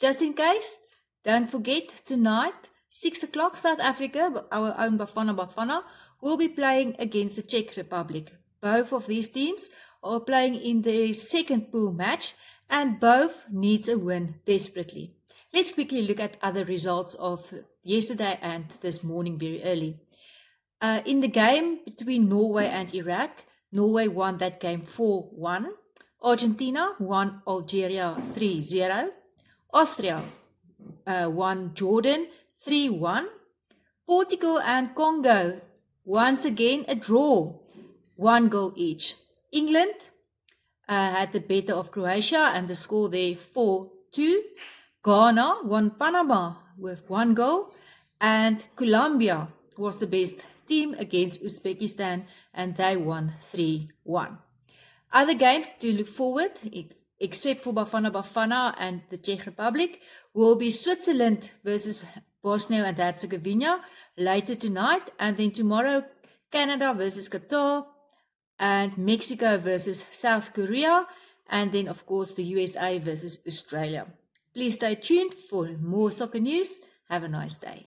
just in case, don't forget tonight, 6 o'clock, South Africa, our own Bafana Bafana, will be playing against the Czech Republic. Both of these teams are playing in the second pool match and both needs a win desperately. Let's quickly look at other results of yesterday and this morning very early. In the game between Norway and Iraq, Norway won that game 4-1. Argentina won Algeria 3-0. Austria won Jordan 3-1. Portugal and Congo, once again a draw, 1 goal each. England had the better of Croatia and the score there 4-2. Ghana won Panama with 1 goal, and Colombia was the best team against Uzbekistan and they won 3-1. Other games to look forward, except for Bafana Bafana and the Czech Republic, will be Switzerland versus Bosnia and Herzegovina later tonight, and then tomorrow Canada versus Qatar and Mexico versus South Korea, and then of course the USA versus Australia. Please stay tuned for more soccer news. Have a nice day.